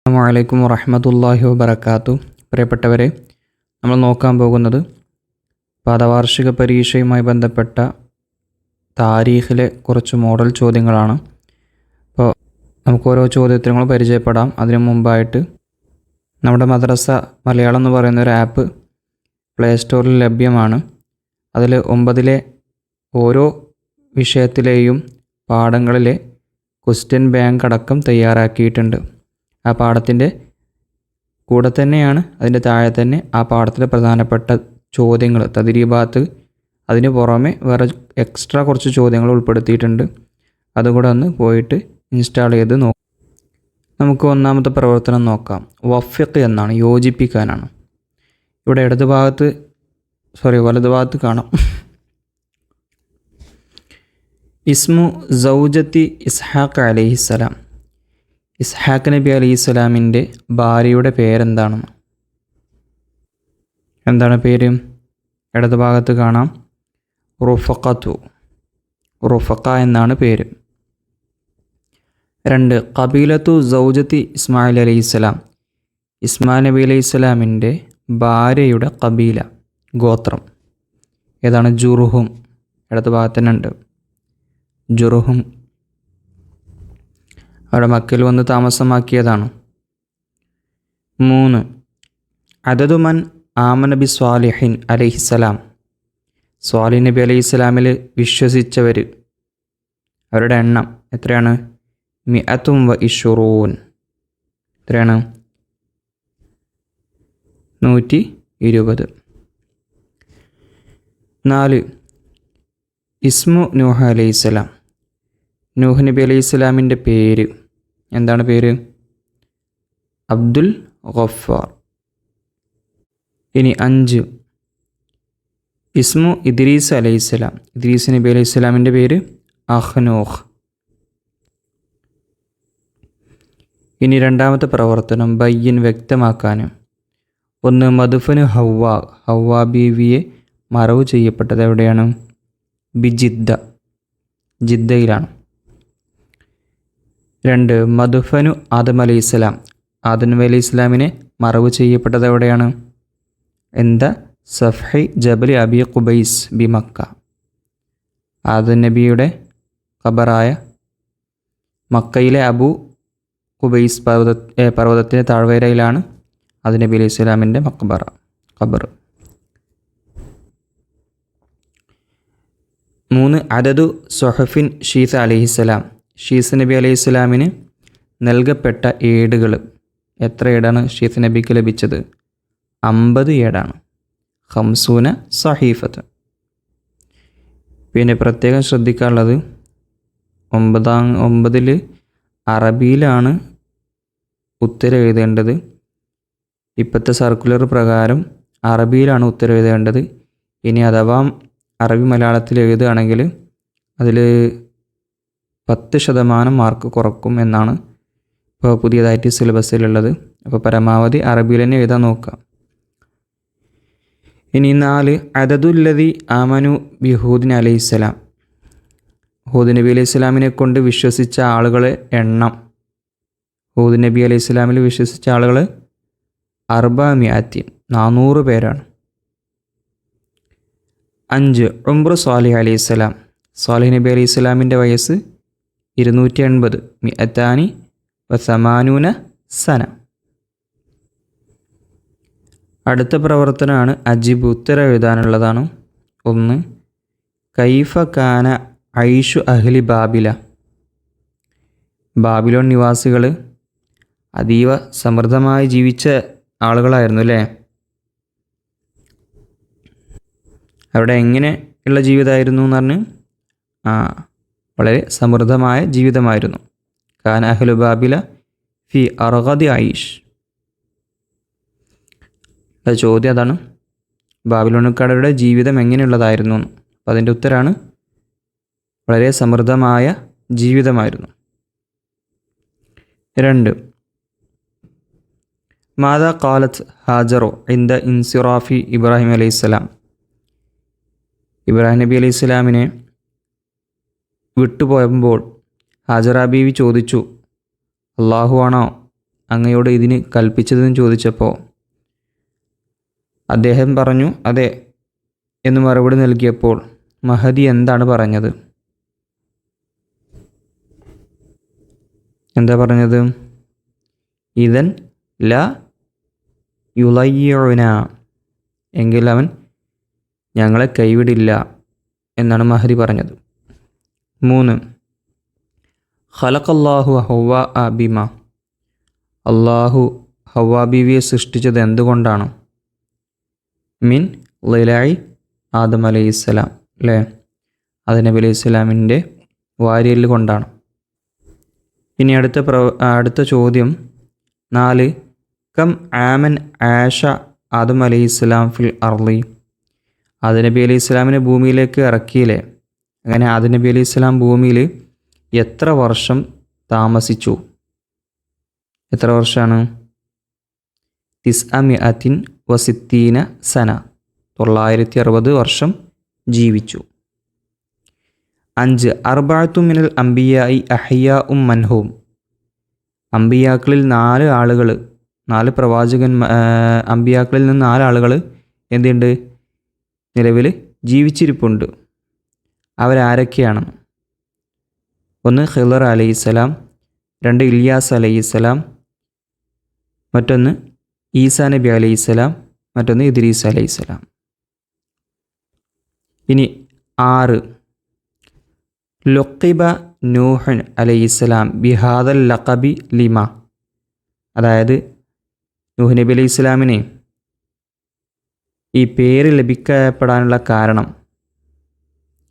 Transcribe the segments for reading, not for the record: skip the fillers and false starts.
അസ്സലാമു അലൈക്കും വറഹ്മത്തുള്ളാഹി വബറകാതുഹു. പ്രിയപ്പെട്ടവരെ, നമ്മൾ നോക്കാൻ പോകുന്നത് പാദവാർഷിക പരീക്ഷയുമായി ബന്ധപ്പെട്ട താരീഖിലെ കുറച്ച് മോഡൽ ചോദ്യങ്ങളാണ്. അപ്പോൾ നമുക്ക് ഓരോ ചോദ്യോത്തരങ്ങൾ പരിചയപ്പെടാം. അതിനു മുമ്പായിട്ട് നമ്മുടെ മദ്രസ മലയാളം എന്ന് പറയുന്ന ഒരു ആപ്പ് പ്ലേ സ്റ്റോറിൽ ലഭ്യമാണ്. അതിൽ 9ലെ ഓരോ വിഷയത്തിലെയും പാഠങ്ങളിലെ ക്വസ്റ്റ്യൻ ബാങ്ക് അടക്കം തയ്യാറാക്കിയിട്ടുണ്ട്. ആ പാഠത്തിൻ്റെ കൂടെ തന്നെയാണ് അതിൻ്റെ താഴെ തന്നെ ആ പാഠത്തിലെ പ്രധാനപ്പെട്ട ചോദ്യങ്ങൾ തദ്രീബാത്ത്, അതിന് പുറമെ വേറെ എക്സ്ട്രാ കുറച്ച് ചോദ്യങ്ങൾ ഉൾപ്പെടുത്തിയിട്ടുണ്ട്. അതുകൂടെ ഒന്ന് പോയിട്ട് ഇൻസ്റ്റാൾ ചെയ്ത് നോക്കാം. നമുക്ക് ഒന്നാമത്തെ പ്രവർത്തനം നോക്കാം. വഫിഖ് എന്നാണ്, യോജിപ്പിക്കാനാണ്. ഇവിടെ വലതുഭാഗത്ത് കാണാം. ഇസ്മു സൗജത്തി ഇസ്ഹാഖ് അലൈഹിസ്സലാം. ഇസ്ഹാഖ് നബി അലൈഹിസ്സലാമിൻ്റെ ഭാര്യയുടെ പേരെന്താണെന്ന്. എന്താണ് പേര്? ഇടതുഭാഗത്ത് കാണാം, റുഫഖ എന്നാണ് പേര്. 2. ഖബീലത്തു സൗജത്തി ഇസ്മായിൽ അലൈഹിസ്സലാം. ഇസ്മായിൽ നബി അലൈഹിസ്സലാമിൻ്റെ ഭാര്യയുടെ ഖബീല, ഗോത്രം ഏതാണ്? ജുർഹും. ഇടതുഭാഗത്ത് തന്നെ ഉണ്ട് ജുർഹും. അവിടെ മക്കയിൽ വന്ന് താമസമാക്കിയതാണ്. 3. അദദു മൻ ആമന ബി സ്വാലിഹിൻ അലൈഹിസ്സലാം. സ്വാലിഹ് നബി അലൈഹിസ്സലാമിൽ വിശ്വസിച്ചവർ, അവരുടെ എണ്ണം എത്രയാണ്? 120. എത്രയാണ്? 120. 4. ഇസ്മു നൂഹ് അലൈഹിസ്സലാം. നൂഹ് നബി അലൈഹിസ്സലാമിൻ്റെ പേര് എന്താണ്? പേര് അബ്ദുൽ ഗഫാർ. ഇനി 5. ഇസ്മു ഇദ്രീസ് അലൈഹിസ്സലാം. ഇദ്രീസ് നബി അലൈഹിസ്സലാമിൻ്റെ പേര് അഹ്നൂഹ്. ഇനി രണ്ടാമത്തെ പ്രവർത്തനം ബയ്യൻ, വ്യക്തമാക്കാൻ. 1. മദ്ഫന് ഹവ്വാ ബീവിയെ മറവ് ചെയ്യപ്പെട്ടത് എവിടെയാണ്? ജിദ്ദയിലാണ്. 2. മദ്ഫനു ആദം അലൈഹിസ്സലാം. ആദം നബി അലൈഹിസ്സലാമിനെ മറവ് ചെയ്യപ്പെട്ടത് എവിടെയാണ്? സഫ്ഹി ജബൽ അബി ഖുബൈസ് ബി മക്ക. ആദം നബിയുടെ ഖബറായ മക്കയിലെ അബു ഖുബൈസ് പർവ്വതത്തിൻ്റെ താഴ്വരയിലാണ് ആദം നബി അലൈഹിസ്സലാമിൻ്റെ ഖബർ. 3. അദദു സുഹഫിൻ ഷീസ അലൈഹിസ്സലാം. ഷീസ് നബി അലൈഹിസ്സലാമിന് നൽകപ്പെട്ട ഏടുകൾ എത്ര ഏടാണ് ഷീസ് നബിക്ക് ലഭിച്ചത്? 50 ഏടാണ്. 50 സഹീഫത്ത്. പിന്നെ പ്രത്യേകം ശ്രദ്ധിക്കാനുള്ളത് 9 അറബിയിലാണ് ഉത്തരം എഴുതേണ്ടത്. ഇപ്പോഴത്തെ സർക്കുലർ പ്രകാരം അറബിയിലാണ് ഉത്തരം എഴുതേണ്ടത്. ഇനി അഥവാ അറബി മലയാളത്തിൽ എഴുതുകയാണെങ്കിൽ അതിൽ 10% മാർക്ക് കുറക്കും എന്നാണ് ഇപ്പോൾ പുതിയതായിട്ട് സിലബസിലുള്ളത്. അപ്പോൾ പരമാവധി അറബിയിൽ തന്നെ എഴുതാൻ നോക്കുക. ഇനി 4. അദദുല്ലദി ആമനു ബി ഹൂദിൻ അലൈഹിസ്സലാം. ഹൂദ് നബി അലൈഹിസ്സലാമിനെ കൊണ്ട് വിശ്വസിച്ച ആളുകളെ എണ്ണം. ഹൂദ് നബി അലൈഹിസ്സലാമിൽ വിശ്വസിച്ച ആളുകൾ 400 പേരാണ്. 5. ഉംറു സ്വാലിഹ് അലൈഹിസ്സലാം. സ്വാലിഹ് നബി അലൈഹിസ്സലാമിൻ്റെ വയസ്സ് 280 മിഅത്താനി വസമാനൂന സന. അടുത്ത പ്രവർത്തനമാണ് അജിബ്, ഉത്തരം എഴുതാനുള്ളതാണ്. 1. കൈഫ കാന ഐഷു അഹ്ലി ബാബില. ബാബിലോൺ നിവാസികൾ അതീവ സമൃദ്ധമായി ജീവിച്ച ആളുകളായിരുന്നു അല്ലേ? അവിടെ എങ്ങനെയുള്ള ജീവിതമായിരുന്നു എന്ന് പറഞ്ഞ് വളരെ സമൃദ്ധമായ ജീവിതമായിരുന്നു. കാന അഹ്ലു ബാബില ഫി അർഗദി ഐഷ്. ചോദ്യം അതാണ്, ബാബിലോണക്കാരുടെ ജീവിതം എങ്ങനെയുള്ളതായിരുന്നു എന്ന്. അപ്പോൾ അതിൻ്റെ ഉത്തരമാണ് വളരെ സമൃദ്ധമായ ജീവിതമായിരുന്നു. 2. മാതാ ഖാലത്ത് ഹാജറോ ഇന്ദ ഇൻസിറാഫി ഇബ്രാഹിം അലൈഹിസ്സലാം. ഇബ്രാഹിം നബി അലൈഹിസ്സലാമിനെ വിട്ടുപോയപ്പോൾ ഹാജറ ബീവി ചോദിച്ചു, അള്ളാഹു ആണോ അങ്ങയോട് ഇതിന് കൽപ്പിച്ചതെന്ന് ചോദിച്ചപ്പോൾ അദ്ദേഹം പറഞ്ഞു അതെ എന്ന് മറുപടി നൽകിയപ്പോൾ മഹദി എന്താണ് പറഞ്ഞത്? എന്താ പറഞ്ഞത്? ഇദൻ ല യുളയ്യുന, എങ്കിൽ അവൻ ഞങ്ങളെ കൈവിടില്ല എന്നാണ് മഹദി പറഞ്ഞത്. 3. ഖലഖല്ലാഹു ഹവ്വാ ബിമ, അള്ളാഹു ഹവ്വാ ബീവിയെ സൃഷ്ടിച്ചത് എന്തുകൊണ്ടാണ്? മിൻ ളിലായി ആദം അലൈഹിസ്സലാം, അല്ലേ? ആദം നബി അലൈഹി സ്വലാമിൻ്റെ വാരിയൽ കൊണ്ടാണ്. ഇനി അടുത്ത ചോദ്യം 4. കം ആമൻ ആഷ ആദം അലൈഹിസ്സലാം ഫിൽ അർളി, ആദം നബി അലൈഹി സ്വലാമിനെ ഭൂമിയിലേക്ക് ഇറക്കിയില്ലേ, അങ്ങനെ ആദം നബി അലൈഹി സ്വലാം ഭൂമിയിൽ എത്ര വർഷം താമസിച്ചു? എത്ര വർഷമാണ്? 960 സന, 960 വർഷം ജീവിച്ചു. 5. അർബഅത്തു മിനൽ അംബിയാഇ അഹ്യാഉം മൻഹൂം, അംബിയാക്കളിൽ 4 ആളുകൾ, 4 അംബിയാക്കളിൽ നിന്ന് 4 ആളുകൾ എന്തുണ്ട്? നിലവിൽ ജീവിച്ചിരിപ്പുണ്ട്. അവരാരൊക്കെയാണ്? 1 ഖിളർ അലൈഹിസ്സലാം, 2 ഇല്യാസ് അലൈഹിസ്സലാം, മറ്റൊന്ന് ഈസാ നബി അലൈഹിസ്സലാം, മറ്റൊന്ന് ഇദ്രീസ് അലൈഹിസ്സലാം. ഇനി 6. ലുഖിബ നൂഹ് അലൈഹിസ്സലാം ബിഹാദൽ ലഖബി ലിമ, അതായത് നൂഹ് നബി അലൈഹി സ്വലാമിനെ ഈ പേര് ലഭിക്കപ്പെടാനുള്ള കാരണം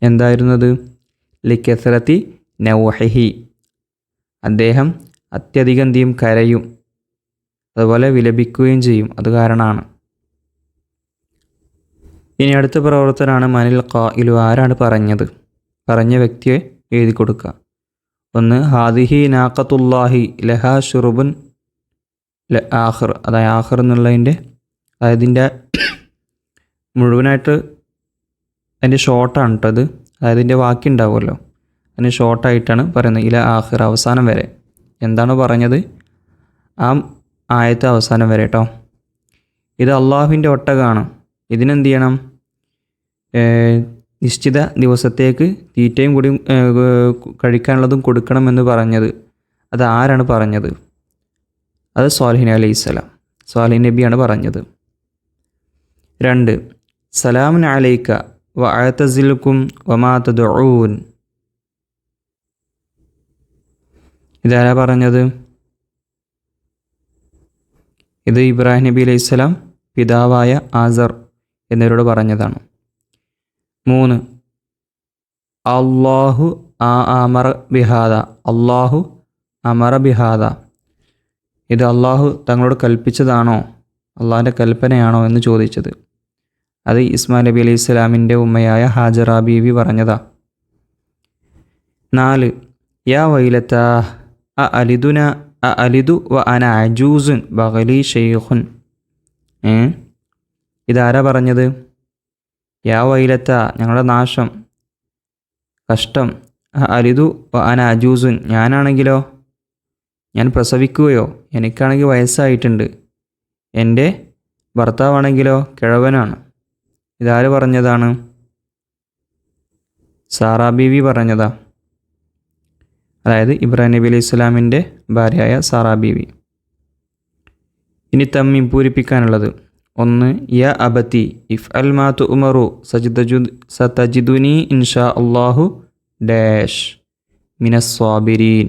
എന്തായിരുന്നത്? ലിക്കസറത്തി നൗഹിഹി, അദ്ദേഹം അത്യധികം കരയും, അതുപോലെ വിലപിക്കുകയും ചെയ്യും, അത് കാരണമാണ്. ഇനി അടുത്ത പ്രവർത്തനമാണ് മനിൽ ഖായിലു, ആരാണ് പറഞ്ഞത്? പറഞ്ഞ വ്യക്തിയെ എഴുതി കൊടുക്കുക. 1 ഹാദിഹി നാഖത്തുല്ലാഹി ലഹാ ഷുറുബുൻ ആഖിർ, അതായത് ആഖിർ എന്നുള്ളതിൻ്റെ അതിൻ്റെ മുഴുവനായിട്ട് അതിൻ്റെ ഷോർട്ടാണ് കേട്ടത്, അതായത് ഇതിൻ്റെ വാക്കി ഉണ്ടാവുമല്ലോ, അതിന് ഷോർട്ടായിട്ടാണ് പറയുന്നത്. ഇല ആഖിർ, അവസാനം വരെ. എന്താണ് പറഞ്ഞത്? ആ ആയത്തെ അവസാനം വരെ കേട്ടോ. ഇത് അള്ളാഹുവിൻ്റെ ഒട്ടകമാണ്, ഇതിനെന്ത് ചെയ്യണം? നിശ്ചിത ദിവസത്തേക്ക് തീറ്റയും കൂടി കഴിക്കാനുള്ളതും കൊടുക്കണമെന്ന് പറഞ്ഞത് അത് ആരാണ് പറഞ്ഞത്? അത് സ്വാലിഹ് അലൈഹിസ്സലാം, സ്വാലിഹ് നബിയാണ് പറഞ്ഞത്. 2 സലാമുൻ അലൈക വ അഅ്തസിലുക്കും വമാ തദ്ഊൻ, ഇതാരാ പറഞ്ഞത്? ഇത് ഇബ്രാഹിം നബി അലൈഹിസ്സലാം പിതാവായ ആസർ എന്നിവരോട് പറഞ്ഞതാണ്. 3 അല്ലാഹു അമറ ബിഹാദ, അല്ലാഹു അമറ ബിഹാദ, ഇത് അള്ളാഹു തങ്ങളോട് കൽപ്പിച്ചതാണോ, അള്ളാഹിൻ്റെ കൽപ്പനയാണോ എന്ന് ചോദിച്ചത്. അത് ഇസ്മായിൽ നബി അലൈഹി സ്വലാമിൻ്റെ ഉമ്മയായ ഹാജറ ബീവി പറഞ്ഞതാ. 4 യാ വൈലത്ത അലിദു വ അന അജൂസുൻ ബഗലി ഷെയ്ഖുൻ, ഇതാരാ പറഞ്ഞത്? യാ വൈലത്ത, ഞങ്ങളുടെ നാശം, കഷ്ടം, അലിദു വ അന അജൂസുൻ, ഞാനാണെങ്കിലോ, ഞാൻ പ്രസവിക്കുകയോ, എനിക്കാണെങ്കിൽ വയസ്സായിട്ടുണ്ട്, എൻ്റെ ഭർത്താവാണെങ്കിലോ കിഴവനാണ്. ഇതാര് പറഞ്ഞതാണ്? സാറാ ബീവി പറഞ്ഞതാ, അതായത് ഇബ്രാഹിം നബി അലൈഹി സ്വലാമിൻ്റെ ഭാര്യയായ സാറാ ബീവി. ഇനി തമ്മീം പൂരിപ്പിക്കാനുള്ളത്. 1 യാ അബത്തി ഇഫ് അൽ മാ തുഉമറു സതജിദുനി ഇൻഷാ അല്ലാഹു ഡാഷ് മിനസ് സ്വാബിരീൻ.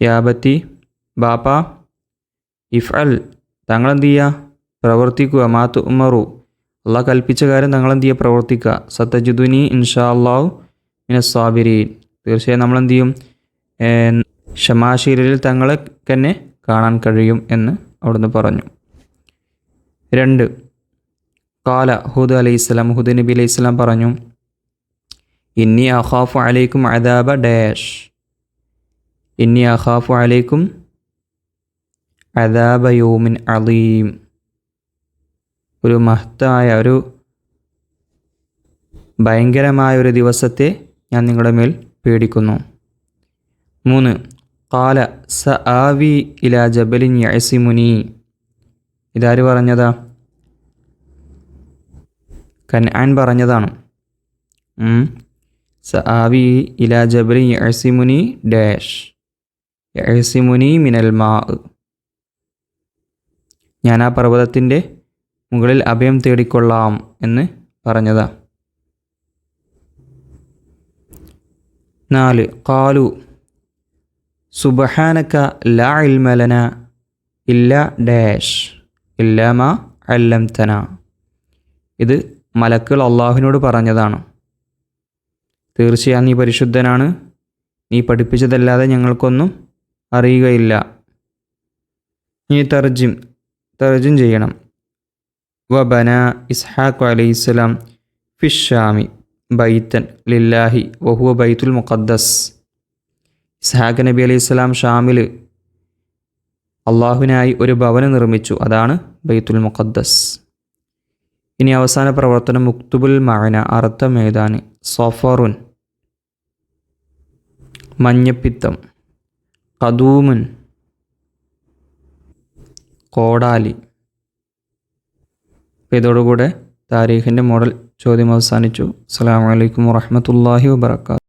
യാ അബത്തി, ബാപ്പ, ഇഫ് അൽ, താങ്കളെന്ത് ചെയ്യുക? പ്രവർത്തിക്കുക, മാ തുഉമറു, അള്ളാഹ് കൽപ്പിച്ച കാര്യം താങ്കളെന്ത് ചെയ്യുക? പ്രവർത്തിക്കുക. സതജിദുനി ഇൻഷാ അല്ലാഹു മിനസ് സ്വാബിരീൻ, തീർച്ചയായും നമ്മളെന്ത് ചെയ്യും? ക്ഷമാശീലരിൽ തങ്ങളെ തന്നെ കാണാൻ കഴിയും എന്ന് അവിടുന്ന് പറഞ്ഞു. 2 ഖാല ഹൂദ് അലൈഹിസ്സലാം, ഹൂദ് നബി അലൈഹിസ്സലാം പറഞ്ഞു, ഇന്നി അഖാഫു അലൈക്കും അദാബ ഡാഷ്, ഇന്നി അഖാഫു അലൈക്കും അദാബ യൗമിൻ അളീം, ഒരു മഹത്തായ, ഒരു ഭയങ്കരമായ ഒരു ദിവസത്തെ ഞാൻ നിങ്ങളുടെ മേൽ പേടിക്കുന്നു. 3 ഖാല സആവി ഇലാ ജബലിൻ യഅസിമുനി. ഇതാര് പറഞ്ഞതാ? കൻആൻ പറഞ്ഞതാണ്. സആവി ഇലാ ജബലിൻ യഅസിമുനി ഡാഷ് യഅസിമുനി മിനൽ മാ. ഞാൻ ആ പർവ്വതത്തിൻ്റെ മുകളിൽ അഭയം തേടിക്കൊള്ളാം എന്ന് പറഞ്ഞതാ. 4 ഖാലു സുബ്ഹാനക ലാ ഇൽമ ലനാ ഇല്ലാ ഡാഷ് ഇല്ലാ മാ അല്ലംതന. ഇത് മലക്കുകൾ അള്ളാഹുവിനോട് പറഞ്ഞതാണ്. തീർച്ചയായും നീ പരിശുദ്ധനാണ്, നീ പഠിപ്പിച്ചതല്ലാതെ ഞങ്ങൾക്കൊന്നും അറിയുകയില്ല. നീ തർജിം ചെയ്യണം. വബന ഇസ്ഹാഖ് അലൈഹിസ്സലാം ഫിഷാമി ബൈത്തൻ ലില്ലാഹി വഹുവ ബൈത്തുൽ മുഖദ്ദസ്. ഇസ്ഹാഖ് നബി അലൈഹിസ്സലാം ഷാമിൽ അള്ളാഹുവിനായി ഒരു ഭവനം നിർമ്മിച്ചു, അതാണ് ബൈത്തുൽ മുഖദ്ദസ്. ഇനി അവസാന പ്രവർത്തനം മുക്തുബുൽ മഅന, അർത്ഥം എഴുതാൻ. സഫറുൻ മഞ്ഞപ്പിത്തം, ഖദൂമുൻ കോടാലി. ഇതോടുകൂടെ താരീഖിൻ്റെ മോഡൽ ചോദ്യം അവസാനിച്ചു. അസ്സലാമു അലൈക്കും വറഹ്മത്തുള്ളാഹി വബറകാതുഹു.